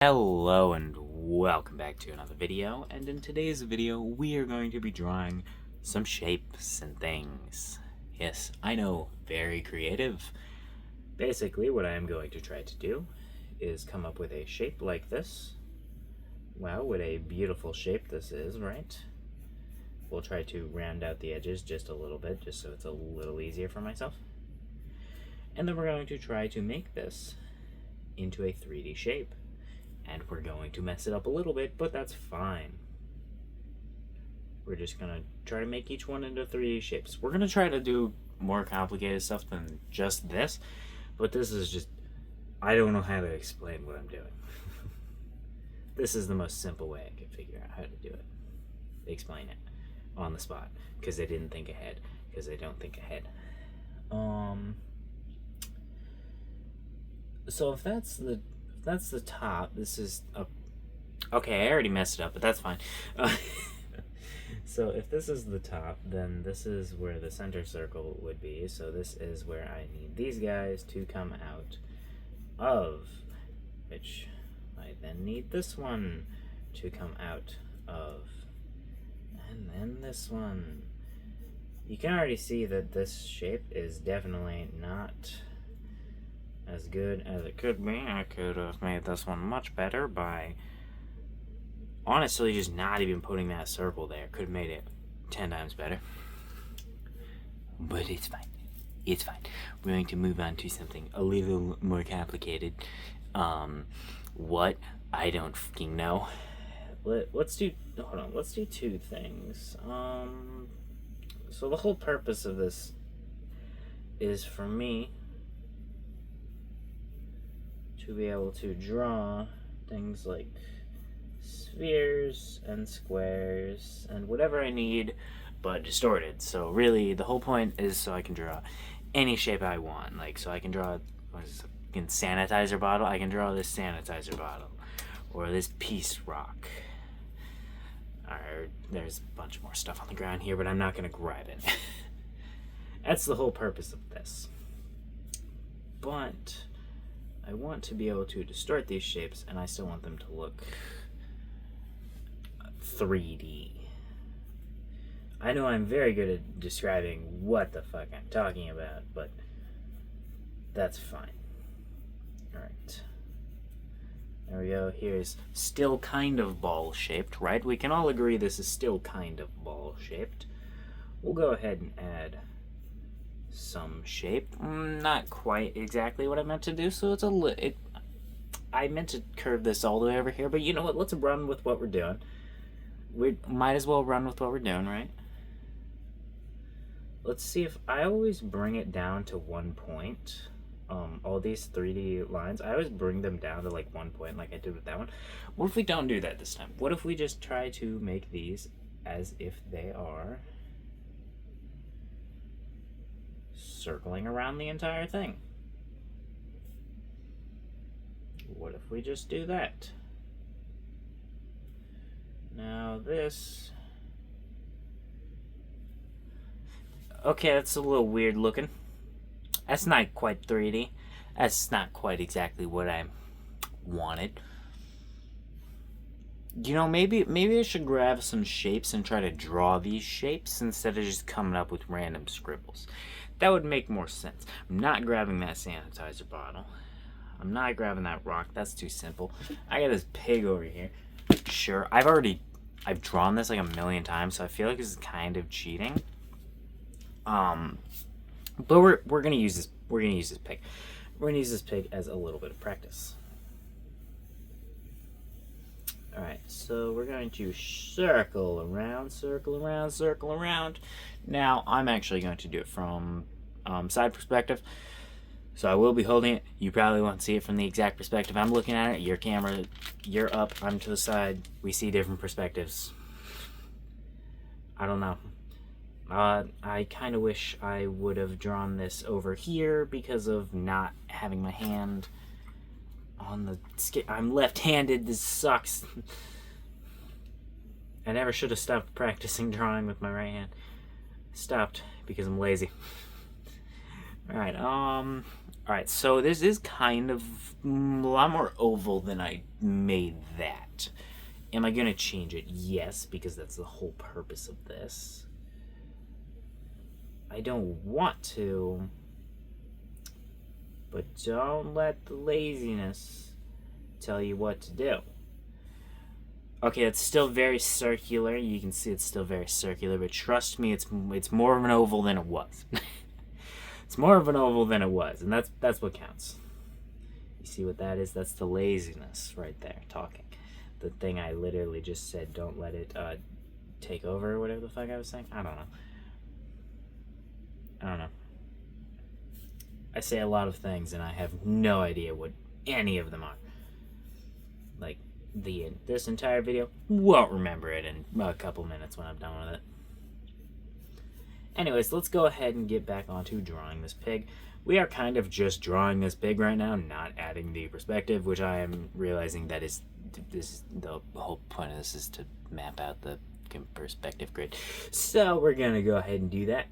Hello and welcome back to another video, and in today's video we are going to be drawing some shapes and things. Yes, I know, very creative. Basically what I am going to try to do is come up with a shape like this. Wow, what a beautiful shape this is, right? We'll try to round out the edges just a little bit, just so it's a little easier for myself. And then we're going to try to make this into a 3D shape. And we're going to mess it up a little bit, but that's fine. We're just gonna try to make each one into 3D shapes. We're gonna try to do more complicated stuff than just this, but this is just, I don't know how to explain what I'm doing. This is the most simple way I could figure out how to do it. Explain it on the spot, because I didn't think ahead, because I don't think ahead. So if that's the top, this is a... Okay, I already messed it up, but that's fine. So if this is the top, then this is where the center circle would be. So this is where I need these guys to come out of, which I then need this one to come out of, and then this one. You can already see that this shape is definitely not as good as it could be. I could have made this one much better by honestly just not even putting that circle there. Could have made it 10 times better. But it's fine. It's fine. We're going to move on to something a little more complicated. What? I don't fucking know. Let's do... Hold on. Let's do two things. So the whole purpose of this is for me to be able to draw things like spheres and squares and whatever I need, but distorted. So really the whole point is so I can draw any shape I want. Like, so I can draw a sanitizer bottle. I can draw this sanitizer bottle, or this peace rock. Or there's a bunch more stuff on the ground here, but I'm not gonna grab it. That's the whole purpose of this. But I want to be able to distort these shapes, and I still want them to look 3D. I know I'm very good at describing what the fuck I'm talking about, but that's fine. Alright. There we go. Here's still kind of ball-shaped, right? We can all agree this is still kind of ball-shaped. We'll go ahead and add some shape. Not quite exactly what I meant to do, so it's a I meant to curve this all the way over here, but you know what? Let's run with what we're doing. We might as well run with what we're doing, right? Let's see if I always bring it down to 1 point. All these 3D lines, I always bring them down to like 1 point like I did with that one. What if we don't do that this time? What if we just try to make these as if they are circling around the entire thing? What if we just do that? Now this... Okay, that's a little weird looking. That's not quite 3D. That's not quite exactly what I wanted. You know, maybe I should grab some shapes and try to draw these shapes instead of just coming up with random scribbles. That would make more sense. I'm not grabbing that sanitizer bottle. I'm not grabbing that rock. That's too simple. I got this pig over here. Sure, I've drawn this like a million times, so I feel like this is kind of cheating. But we're gonna use this. We're gonna use this pig. We're gonna use this pig as a little bit of practice. All right, so we're going to circle around, circle around, circle around. Now I'm actually going to do it from side perspective. So I will be holding it. You probably won't see it from the exact perspective I'm looking at it. Your camera, you're up, I'm to the side. We see different perspectives. I don't know. I kind of wish I would have drawn this over here because of not having my hand on the scale. I'm left-handed. This sucks. I never should have stopped practicing drawing with my right hand. Stopped because I'm lazy. Alright, Alright, so this is kind of a lot more oval than I made that. Am I going to change it? Yes, because that's the whole purpose of this. I don't want to, but don't let the laziness tell you what to do. Okay, it's still very circular. You can see it's still very circular, but trust me, it's more of an oval than it was. It's more of an oval than it was, and that's what counts. You see what that is? That's the laziness right there, talking. The thing I literally just said, don't let it take over, or whatever the fuck I was saying. I don't know. I say a lot of things, and I have no idea what any of them are. Like, this entire video, won't remember it in a couple minutes when I'm done with it. Anyways, let's go ahead and get back onto drawing this pig. We are kind of just drawing this pig right now, not adding the perspective, which I am realizing that is the whole point of this is to map out the perspective grid. So we're going to go ahead and do that.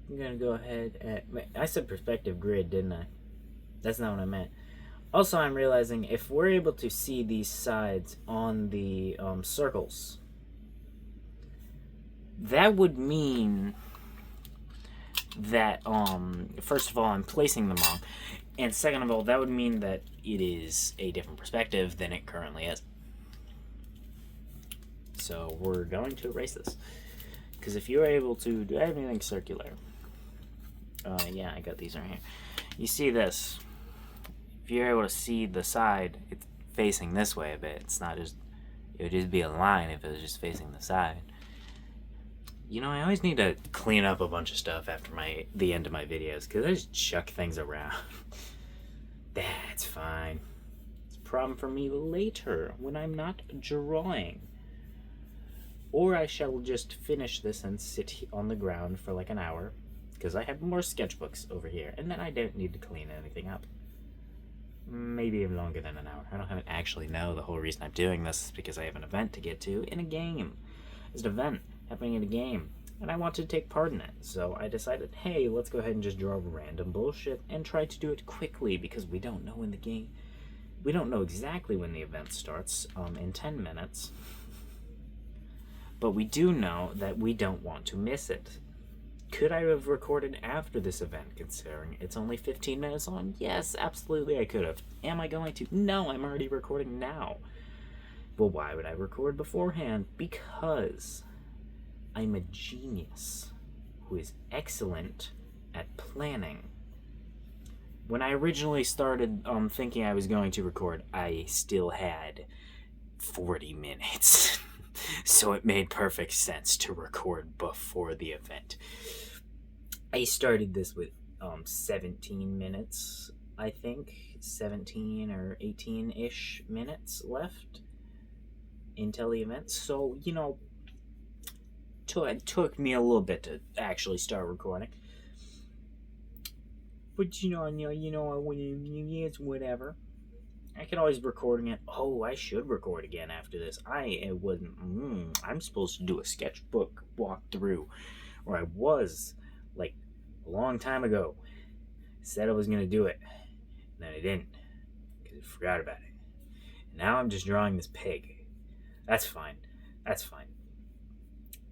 I'm going to go ahead and... I said perspective grid, didn't I? That's not what I meant. Also, I'm realizing if we're able to see these sides on the circles, that would mean that, first of all, I'm placing them wrong, and second of all, that would mean that it is a different perspective than it currently is. So we're going to erase this, because if you're able to do everything circular, yeah, I got these right here. You see this? If you're able to see the side, it's facing this way a bit. It's not just, it would just be a line if it was just facing the side. You know, I always need to clean up a bunch of stuff after the end of my videos, because I just chuck things around. That's fine. It's a problem for me later, when I'm not drawing. Or I shall just finish this and sit on the ground for like an hour, because I have more sketchbooks over here, and then I don't need to clean anything up. Maybe even longer than an hour. I don't actually know. The whole reason I'm doing this is because I have an event to get to in a game. It's an event happening in a game, and I want to take part in it. So I decided, hey, let's go ahead and just draw random bullshit and try to do it quickly, because we don't know when the game... We don't know exactly when the event starts, in 10 minutes. But we do know that we don't want to miss it. Could I have recorded after this event, considering it's only 15 minutes long? Yes, absolutely I could have. Am I going to? No, I'm already recording now. Well, why would I record beforehand? Because I'm a genius who is excellent at planning. When I originally started thinking I was going to record, I still had 40 minutes. So it made perfect sense to record before the event. I started this with 17 minutes, I think. 17 or 18-ish minutes left until the event. So, you know, it took me a little bit to actually start recording. But, you know, it's whatever. I can always record again. Oh, I should record again after this. I'm supposed to do a sketchbook walkthrough, or I was, like, a long time ago. I said I was going to do it, and then I didn't, because I forgot about it. And now I'm just drawing this pig. That's fine.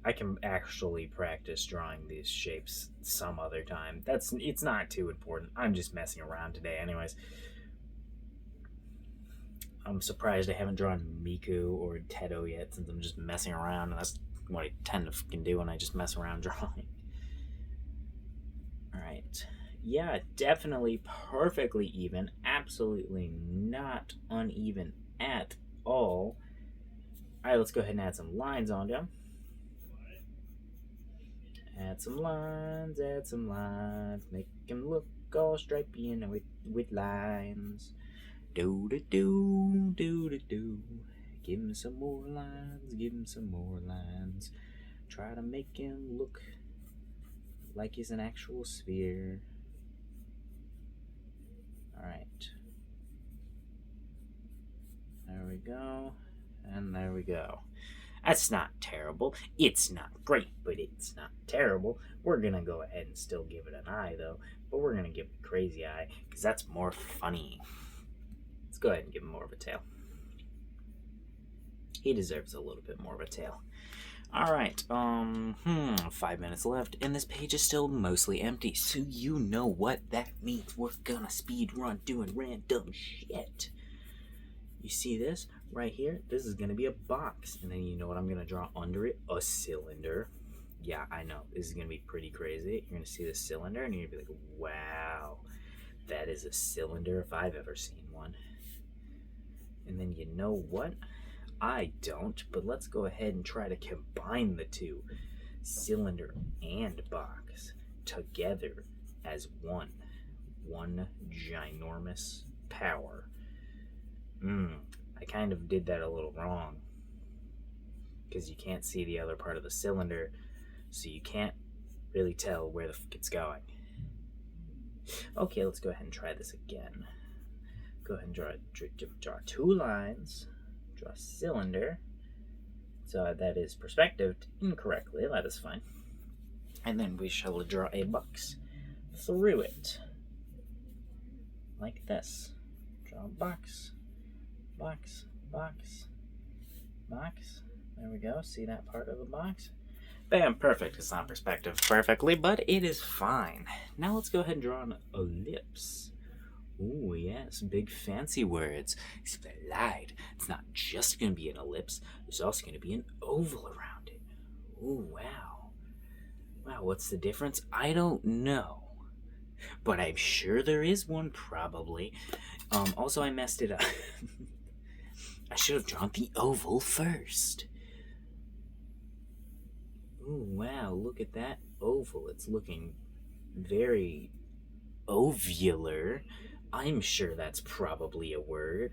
I can actually practice drawing these shapes some other time. It's not too important. I'm just messing around today anyways. I'm surprised I haven't drawn Miku or Teto yet, since I'm just messing around, and that's what I tend to fucking do when I just mess around drawing. Alright. Yeah, definitely perfectly even. Absolutely not uneven at all. Alright, let's go ahead and add some lines on them. Add some lines, make them look all stripy and with lines. Do-do-do, do-do-do. Give him some more lines, Try to make him look like he's an actual sphere. Alright. There we go. And there we go. That's not terrible. It's not great, but it's not terrible. We're gonna go ahead and still give it an eye, though. But we're gonna give it a crazy eye, because that's more funny. Let's go ahead and give him more of a tail. He deserves a little bit more of a tail. Alright, 5 minutes left, and this page is still mostly empty, so you know what that means. We're gonna speed run doing random shit. You see this right here? This is gonna be a box, and then you know what I'm gonna draw under it? A cylinder. Yeah, I know, this is gonna be pretty crazy. You're gonna see the cylinder, and you're gonna be like, wow, that is a cylinder if I've ever seen one. And then you know what? I don't, but let's go ahead and try to combine the two, cylinder and box, together as one ginormous power. I kind of did that a little wrong, because you can't see the other part of the cylinder, so you can't really tell where the fuck it's going. Okay, let's go ahead and try this again. Go ahead and draw 2 lines. Draw a cylinder. So that is perspectived incorrectly. That is fine. And then we shall draw a box through it. Like this. Draw a box. Box. Box. Box. There we go. See that part of the box? Bam, perfect. It's not perspective perfectly, but it is fine. Now let's go ahead and draw an ellipse. Ooh, yes, big fancy words. Except I lied. It's not just going to be an ellipse. There's also going to be an oval around it. Ooh, wow. Wow, what's the difference? I don't know. But I'm sure there is one, probably. Also, I messed it up. I should have drawn the oval first. Ooh, wow, look at that oval. It's looking very ovular. I'm sure that's probably a word.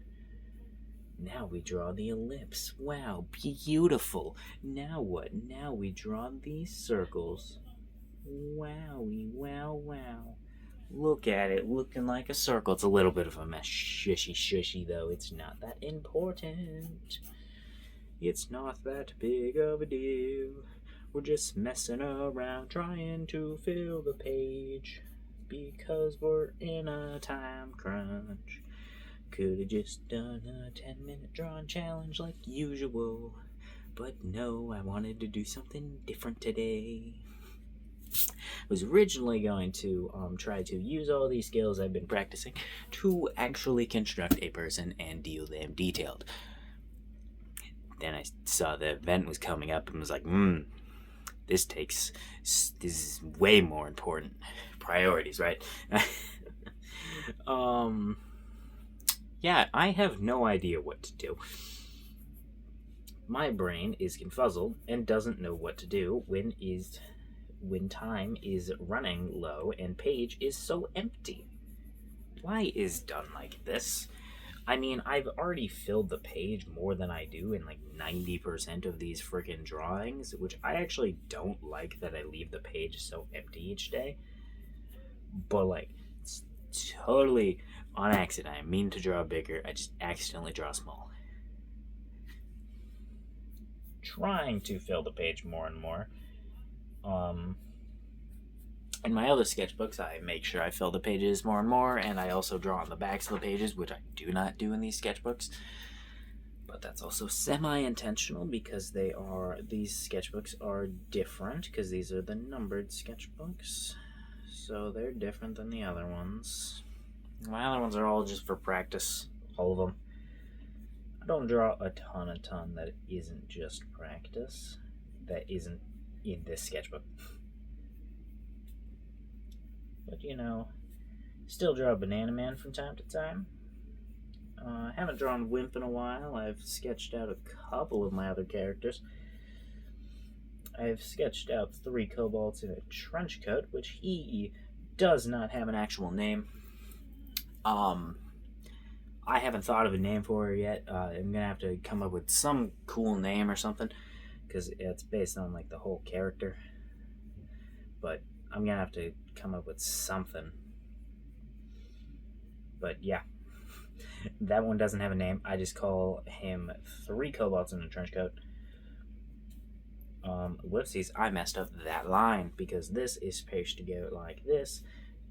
Now we draw the ellipse. Wow, beautiful. Now what? Now we draw these circles. Wowie, wow, wow. Look at it, looking like a circle. It's a little bit of a mess. Shushy, though. It's not that important. It's not that big of a deal. We're just messing around, trying to fill the page, because we're in a time crunch. Could've just done a 10-minute drawing challenge like usual, but no, I wanted to do something different today. I was originally going to try to use all these skills I've been practicing to actually construct a person and deal them detailed. Then I saw the event was coming up and was like, this is way more important. Priorities, right? Yeah, I have no idea what to do. My brain is confuzzled and doesn't know what to do when time is running low and page is so empty. Why is done like this? I mean, I've already filled the page more than I do in like 90% of these freaking drawings, which I actually don't like that I leave the page so empty each day. But like, it's totally on accident. I mean to draw bigger, I just accidentally draw small. Trying to fill the page more and more. In my other sketchbooks, I make sure I fill the pages more and more, and I also draw on the backs of the pages, which I do not do in these sketchbooks. But that's also semi-intentional, because these sketchbooks are different, because these are the numbered sketchbooks. So they're different than the other ones. My other ones are all just for practice, all of them. I don't draw a ton that isn't just practice, that isn't in this sketchbook. But, you know, still draw Banana Man from time to time. I haven't drawn Wimp in a while. I've sketched out a couple of my other characters. I've sketched out 3 kobolds in a trench coat, which he does not have an actual name. I haven't thought of a name for her yet. I'm gonna have to come up with some cool name or something, because it's based on like the whole character. But I'm gonna have to come up with something. But yeah, that one doesn't have a name. I just call him 3 kobolds in a trench coat. Whoopsies, I messed up that line because this is supposed to go like this,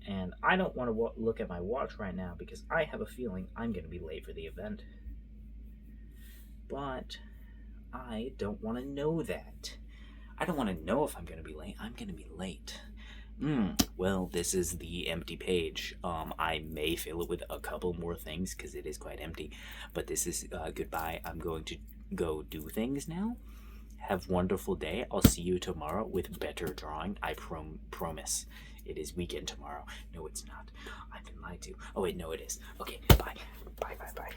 and I don't want to look at my watch right now because I have a feeling I'm going to be late for the event. But I don't want to know that. I don't want to know if I'm going to be late. I'm going to be late. Well, this is the empty page. I may fill it with a couple more things because it is quite empty. But this is goodbye. I'm going to go do things now. Have a wonderful day. I'll see you tomorrow with better drawing. I promise. It is weekend tomorrow. No, it's not. I've been lied to. Oh, wait, no, it is. Okay, bye. Bye, bye, bye.